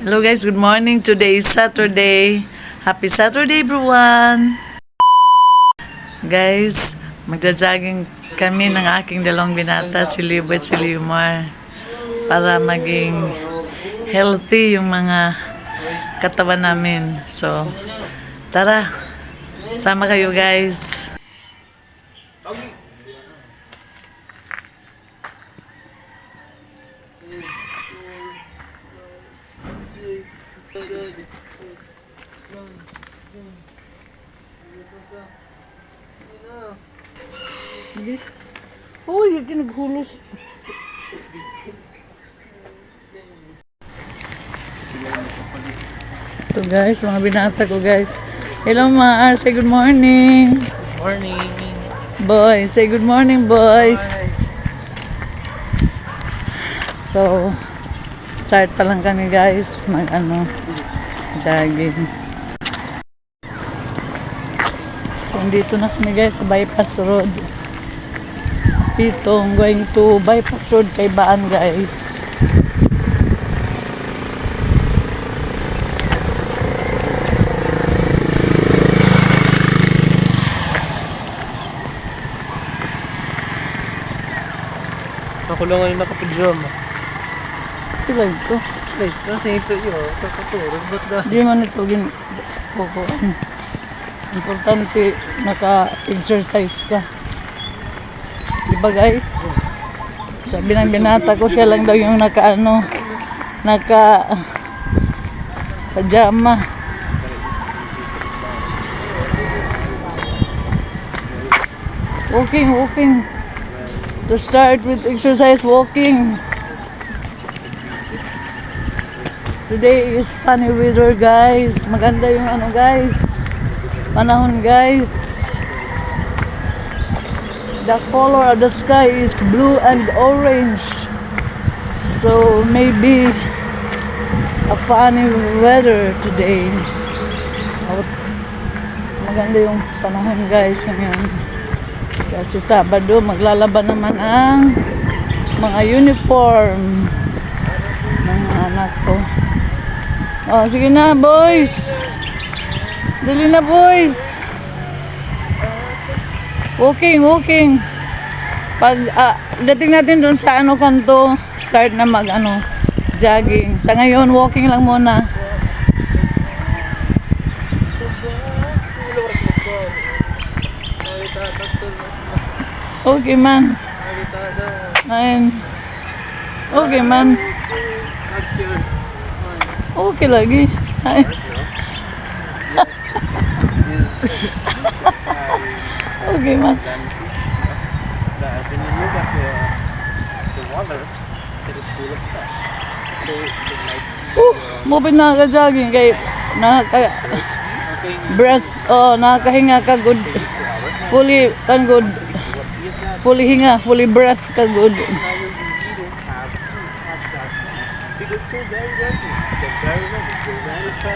Hello guys, good morning. Today is Saturday. Happy Saturday everyone. Guys, magja-jogging kami ng aking dalawang binata, si Libo at si Liumar, para maging healthy yung mga katawan namin. So, tara, sama kayo guys. Uy, yung naghulos. Ito guys, mga binata ko guys. Hello Maar, say good morning. Good morning. Boy, say good morning boy. So, start pa lang kami guys, jogging. So, dito na kami guys sa Bypass Road. Pitong going to Bypass Road kay Baan guys. Ako lang ngayon nakapag-drama. Ilag to. Like, kasi ito yun, kakatulog. Ba't na? Di man ito importante naka-exercise ka. Diba guys? Sabi ng binata ko, siya lang daw yung pajama. Walking. To start with exercise, walking. Today is funny weather guys. Maganda yung guys. Panahon guys. The color of the sky is blue and orange. So maybe a funny weather today. Maganda yung panahon guys ngayon. Kasi Sabado maglalaban naman ang mga uniform ng anak ko. Oh, sige na boys. Dali na boys. Walking. Pag dating natin doon sa kanto, start na jogging. Sa ngayon, walking lang muna. Okay man. Okay man. Okay lagi. Okay man. Mupit nakaka-jogging kay breath, nakakahinga ka good. Fully hinga, fully breath ka good.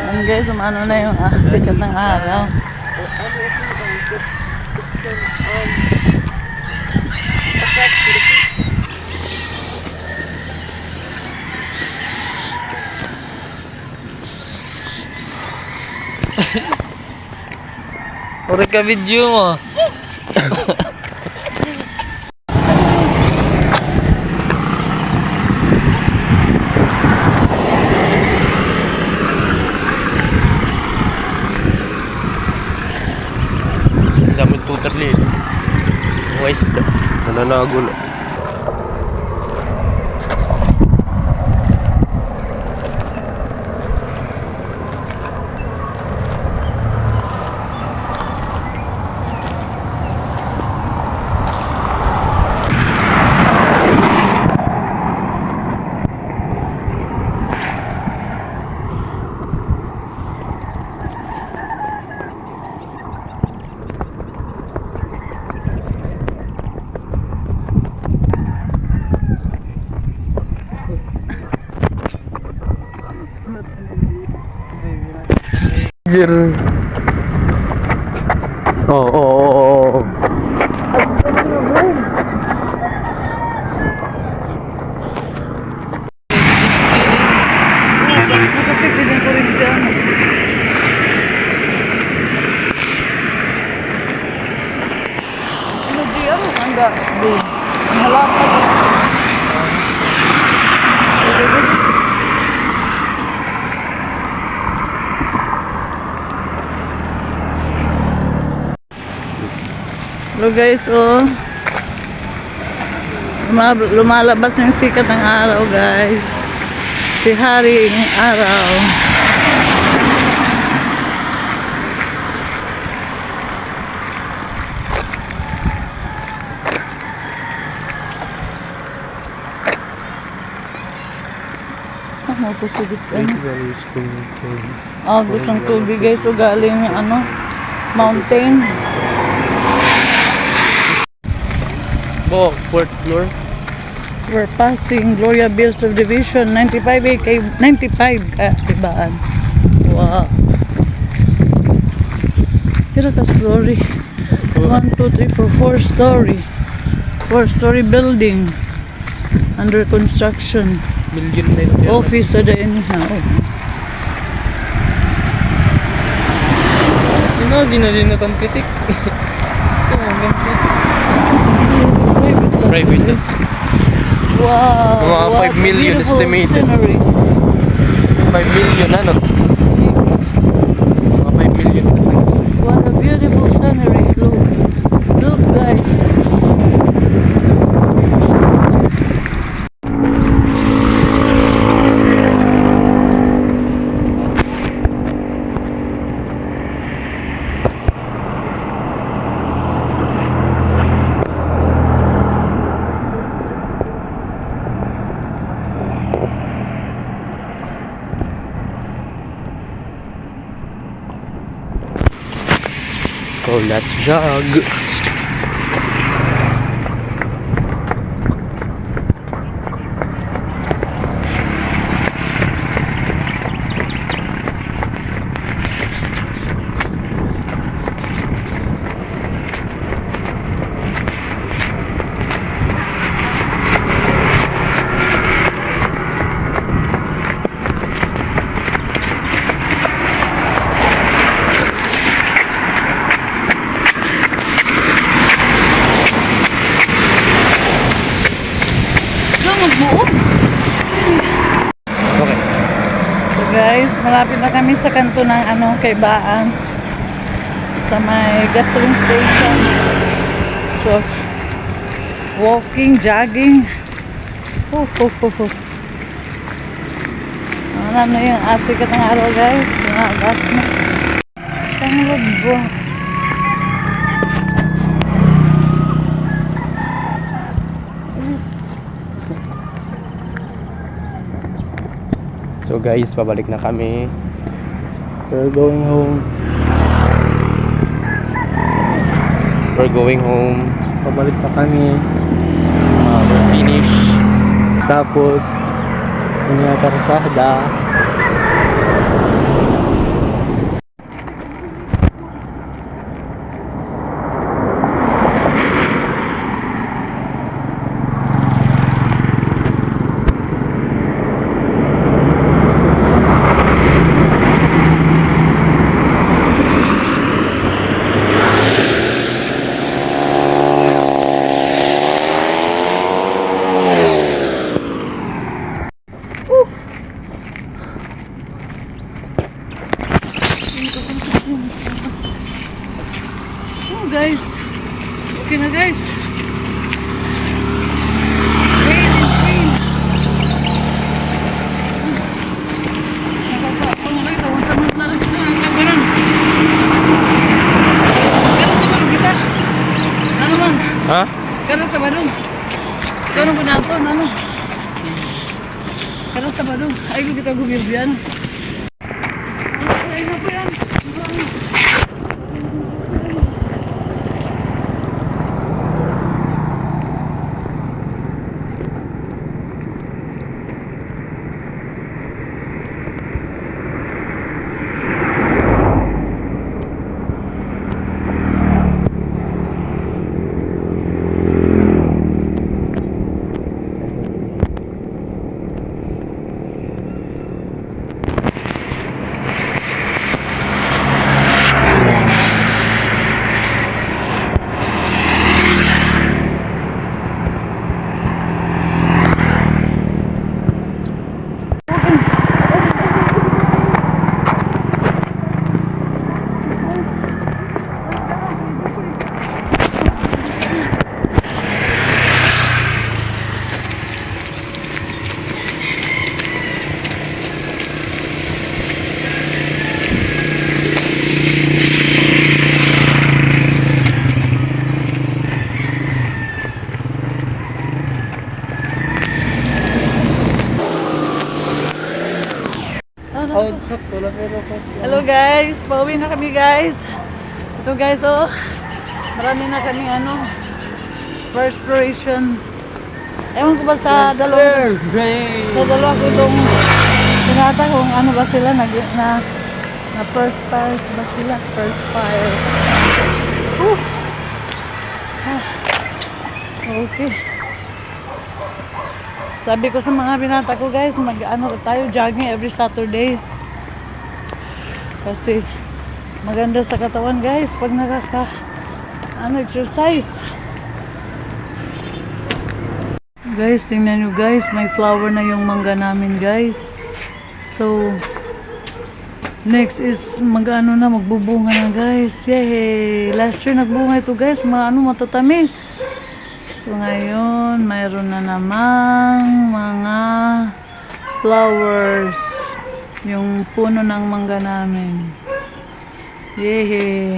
Ang guys, na yung sikat ng araw. Ore ka video mo. Gamit tutor li. West. Nananagulo. Oo. Hello guys, oh. Lumalabas na yung sikat ng araw, guys. Si Hari ng araw. Makusugit ka na. Gustong tubig guys, o galing ano, mountain. Bo, fourth floor. We're passing Gloriaville Subdivision, 95 kay 95 ka ibaan. Wow. Pero ka story. 1, 2, 3, 4 story. 4-story building under construction. Million na yun. Office sa anyhow. Ginalin na tong pitik. Private na. Wow. Mga what 5 million a beautiful estimated. scenery. 5 million ano? Mga 5 million. What a beautiful scenery. Look. Look guys. So let's jog. Okay. So guys, malapit na kami sa kanto ng ano, Kaibaan. Sa may gasoline station. So, walking, jogging. Ano yung asikat ng araw guys. Gas na. Tanglod bro. So guys, pabalik na kami. We're going home. We're going home. Pabalik na kami. We're finished. Tapos, yun yung karsada. Oh guys. Okay na guys. Ha? Karena sa Badung. Karena gunakon ano? Karena sa Badung. Ay kita gubirbian. Ay na po yan. Oh, sakto lang pero ko. Hello guys, pauwi na kami guys. Ito guys, oh, marami na kami perspiration. Ewan ko ba sa dalawa ko itong pinata kung ano ba sila na perspires ba sila? Perspires. Okay. Sabi ko sa mga binata ko guys, tayo jogging every Saturday. Kasi maganda sa katawan guys pag exercise. Guys, tingnan nyo guys, may flower na yung mangga namin guys. So next is magbubunga na guys. Yay! Last year nagbunga ito guys, matatamis. So ngayon, mayroon na namang mga flowers. Yung puno ng mangga namin. Yay!